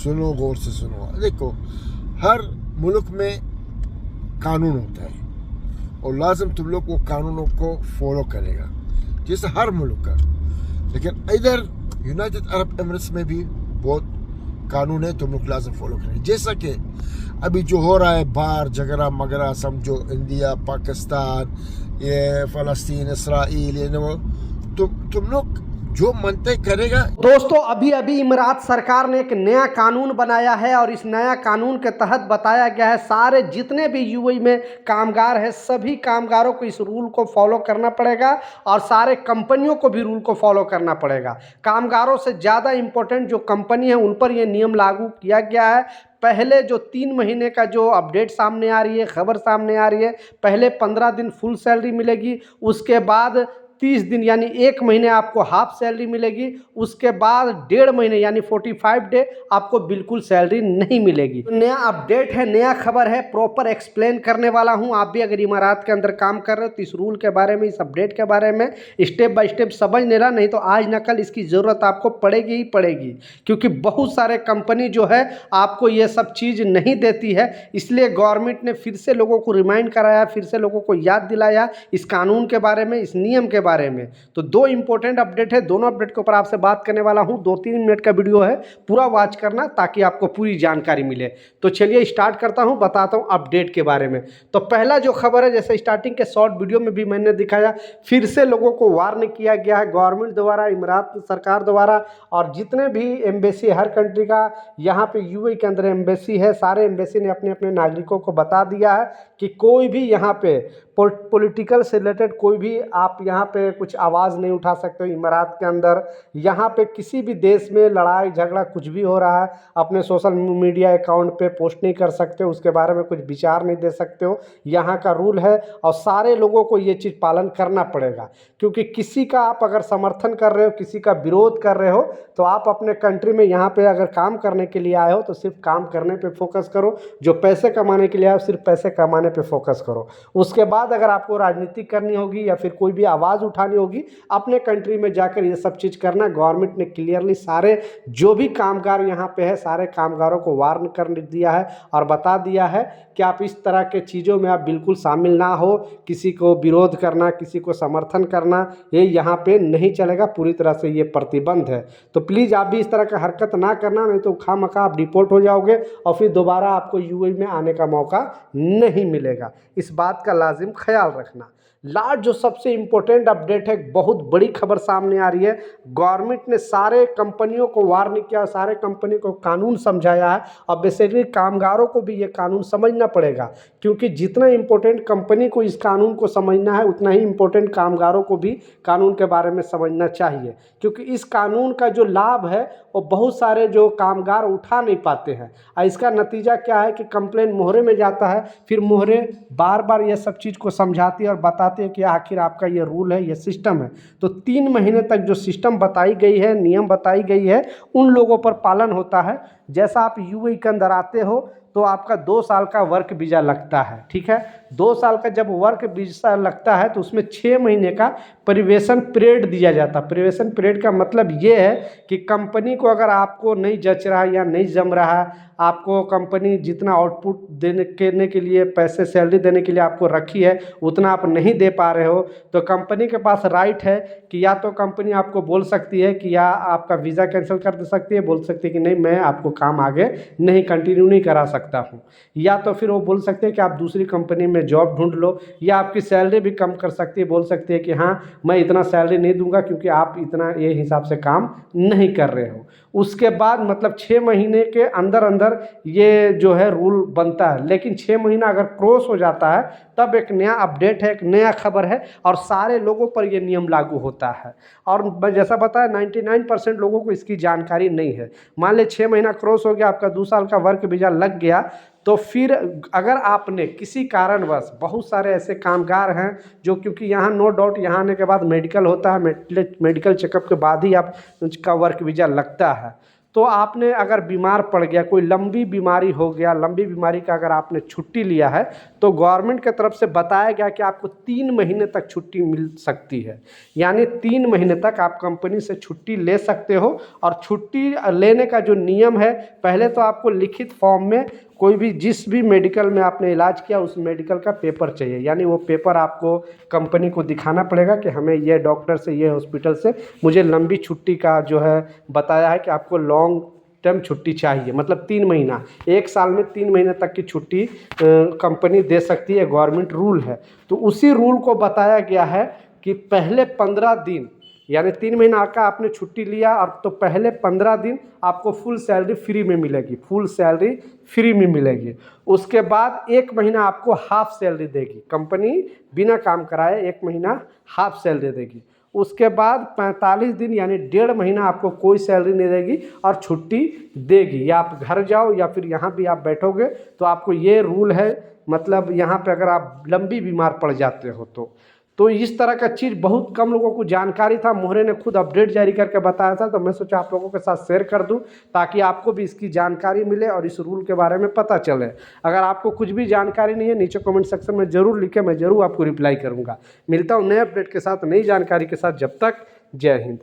सुनो, गौर से सुनो। देखो, हर मुल्क में कानून होता है और लाजम तुम लोग वो कानूनों को फॉलो करेगा, जैसे हर मुल्क का। लेकिन इधर यूनाइटेड अरब एमिरेट्स में भी बहुत कानून है, तुम लोग लाजम फॉलो करें। जैसा कि अभी जो हो रहा है बाहर झगड़ा मगड़ा, समझो इंडिया पाकिस्तान, ये फ़लस्तीन इसराइल, ये वो तुम लोग जो मनते करेगा। दोस्तों, अभी अभी इमरात सरकार ने एक नया कानून बनाया है और इस नया कानून के तहत बताया गया है सारे जितने भी यूएई में कामगार हैं सभी कामगारों को इस रूल को फॉलो करना पड़ेगा और सारे कंपनियों को भी रूल को फॉलो करना पड़ेगा। कामगारों से ज़्यादा इम्पोर्टेंट जो कंपनी है उन पर यह नियम लागू किया गया है। पहले जो 3 महीने का जो अपडेट सामने आ रही है, खबर सामने आ रही है, पहले 15 दिन फुल सैलरी मिलेगी, उसके बाद 30 दिन यानी 1 महीने आपको हाफ सैलरी मिलेगी, उसके बाद 1.5 महीने यानी 45 डे आपको बिल्कुल सैलरी नहीं मिलेगी। तो नया अपडेट है, नया खबर है, प्रॉपर एक्सप्लेन करने वाला हूं। आप भी अगर इमारात के अंदर काम कर रहे हो तो इस रूल के बारे में, इस अपडेट के बारे में स्टेप बाय स्टेप समझ लेना, नहीं तो आज न कल इसकी ज़रूरत आपको पड़ेगी ही पड़ेगी, क्योंकि बहुत सारे कंपनी जो है आपको ये सब चीज़ नहीं देती है। इसलिए गवर्नमेंट ने फिर से लोगों को रिमाइंड कराया, फिर से लोगों को याद दिलाया इस कानून के बारे में, इस नियम के बारे में। तो 2 इंपॉर्टेंट अपडेट है, दोनों अपडेट के ऊपर आपसे बात करने वाला हूं। 2-3 मिनट का वीडियो है, पूरा वॉच करना ताकि आपको पूरी जानकारी मिले। तो चलिए स्टार्ट करता हूं, बताता हूं अपडेट के बारे में। तो पहला जो खबर है, जैसे स्टार्टिंग के शॉर्ट वीडियो में भी मैंने दिखाया, फिर से लोगों को वार्न किया गया है गवर्नमेंट द्वारा, इमरात सरकार द्वारा, और जितने भी एम्बेसी, हर कंट्री का यहाँ पे यूएई के अंदर एम्बेसी है, सारे एम्बेसी ने अपने अपने नागरिकों को बता दिया है कि कोई भी यहाँ पे पॉलिटिकल से रिलेटेड कोई भी आप यहाँ पे कुछ आवाज़ नहीं उठा सकते हो। इमारात के अंदर यहाँ पे किसी भी देश में लड़ाई झगड़ा कुछ भी हो रहा है, अपने सोशल मीडिया अकाउंट पे पोस्ट नहीं कर सकते हो, उसके बारे में कुछ विचार नहीं दे सकते हो। यहाँ का रूल है और सारे लोगों को ये चीज़ पालन करना पड़ेगा, क्योंकि किसी का आप अगर समर्थन कर रहे हो, किसी का विरोध कर रहे हो, तो आप अपने कंट्री में यहाँ पे अगर काम करने के लिए आए हो तो सिर्फ काम करने पे फोकस करो, जो पैसे कमाने के लिए आए हो सिर्फ पैसे कमाने पे फोकस करो। उसके बाद अगर आपको राजनीति करनी होगी या फिर कोई भी आवाज़ उठानी होगी, अपने कंट्री में जाकर ये सब चीज़ करना। गवर्नमेंट ने क्लियरली सारे जो भी कामगार यहाँ पे है सारे कामगारों को वार्न कर दिया है और बता दिया है कि आप इस तरह के चीज़ों में आप बिल्कुल शामिल ना हो। किसी को विरोध करना, किसी को समर्थन करना, ये यहाँ पे नहीं चलेगा, पूरी तरह से ये प्रतिबंध है। तो प्लीज़ आप भी इस तरह का हरकत ना करना, नहीं तो खामखा आप डिपोर्ट हो जाओगे और फिर दोबारा आपको यूएई में आने का मौका नहीं मिलेगा। इस बात का लाजिम ख्याल रखना। लास्ट जो सबसे इम्पोर्टेंट अपडेट है, बहुत बड़ी खबर सामने आ रही है। गवर्नमेंट ने सारे कंपनियों को वार्न किया, सारे कंपनी को कानून समझाया है और बेसिकली कामगारों को भी ये कानून समझना पड़ेगा, क्योंकि जितना इम्पोर्टेंट कंपनी को इस कानून को समझना है उतना ही इम्पोर्टेंट कामगारों को भी कानून के बारे में समझना चाहिए, क्योंकि इस कानून का जो लाभ है वो बहुत सारे जो कामगार उठा नहीं पाते हैं। और इसका नतीजा क्या है कि कंप्लेन मोहरे में जाता है, फिर मोहरे बार बार ये सब चीज़ को समझाती है और बताते हैं कि आखिर आपका ये रूल है, ये सिस्टम है। तो 3 महीने तक जो सिस्टम बताई गई है, नियम बताई गई है, उन लोगों पर पालन होता है। जैसा आप यूएई के अंदर आते हो तो आपका 2 साल का वर्क वीज़ा लगता है, ठीक है। 2 साल का जब वर्क वीज़ा लगता है तो उसमें 6 महीने का प्रोबेशन पीरियड दिया जाता है। प्रोबेशन पीरियड का मतलब ये है कि कंपनी को अगर आपको नहीं जच रहा है या नहीं जम रहा है, आपको कंपनी जितना आउटपुट देने के लिए पैसे सैलरी देने के लिए आपको रखी है उतना आप नहीं दे पा रहे हो, तो कंपनी के पास राइट है कि या तो कंपनी आपको बोल सकती है कि या आपका वीज़ा कैंसिल कर दे सकती है, बोल सकती है कि नहीं मैं आपको काम आगे नहीं कंटिन्यू नहीं करा सकता हूँ, या तो फिर वो बोल सकते हैं कि आप दूसरी कंपनी में जॉब ढूंढ लो, या आपकी सैलरी भी कम कर सकती है, बोल सकती है कि हाँ मैं इतना सैलरी नहीं दूंगा क्योंकि आप इतना ये हिसाब से काम नहीं कर रहे हो। उसके बाद मतलब 6 महीने के अंदर अंदर ये जो है रूल बनता है, लेकिन 6 महीना अगर क्रॉस हो जाता है तब एक नया अपडेट है, एक नया खबर है और सारे लोगों पर ये नियम लागू होता है। और जैसा बताया 99% लोगों को इसकी जानकारी नहीं है। मान ले 6 महीना क्रॉस हो गया, आपका 2 साल का वर्क वीज़ा लग गया, तो फिर अगर आपने किसी कारणवश, बहुत सारे ऐसे कामगार हैं जो, क्योंकि यहाँ नो डाउट यहाँ आने के बाद मेडिकल होता है, मेडिकल चेकअप के बाद ही आपका वर्क वीज़ा लगता है, तो आपने अगर बीमार पड़ गया, कोई लंबी बीमारी हो गया, लंबी बीमारी का अगर आपने छुट्टी लिया है तो गवर्नमेंट की तरफ से बताया गया कि आपको 3 महीने तक छुट्टी मिल सकती है। यानी 3 महीने तक आप कंपनी से छुट्टी ले सकते हो। और छुट्टी लेने का जो नियम है, पहले तो आपको लिखित फॉर्म में कोई भी जिस भी मेडिकल में आपने इलाज किया उस मेडिकल का पेपर चाहिए। यानी वो पेपर आपको कंपनी को दिखाना पड़ेगा कि हमें ये डॉक्टर से, ये हॉस्पिटल से मुझे लंबी छुट्टी का जो है बताया है कि आपको लॉन्ग टर्म छुट्टी चाहिए, मतलब 3 महीना, 1 साल में 3 महीने तक की छुट्टी कंपनी दे सकती है, गवर्नमेंट रूल है। तो उसी रूल को बताया गया है कि पहले 15 दिन, यानी 3 महीना का आपने छुट्टी लिया और तो पहले 15 दिन आपको फुल सैलरी फ्री में मिलेगी, फुल सैलरी फ्री में मिलेगी। उसके बाद 1 महीना आपको हाफ सैलरी देगी कंपनी, बिना काम कराए 1 महीना हाफ सैलरी देगी। उसके बाद 45 दिन यानी 1.5 महीना आपको कोई सैलरी नहीं देगी और छुट्टी देगी, या आप घर जाओ या फिर यहाँ भी आप बैठोगे तो आपको ये रूल है। मतलब यहाँ पे अगर आप लंबी बीमार पड़ जाते हो तो इस तरह का चीज़ बहुत कम लोगों को जानकारी था। मोहरे ने खुद अपडेट जारी करके बताया था, तो मैं सोचा आप लोगों के साथ शेयर कर दूं ताकि आपको भी इसकी जानकारी मिले और इस रूल के बारे में पता चले। अगर आपको कुछ भी जानकारी नहीं है नीचे कमेंट सेक्शन में ज़रूर लिखें, मैं ज़रूर आपको रिप्लाई करूंगा। मिलता हूं नए अपडेट के साथ, नई जानकारी के साथ। जब तक जय हिंद।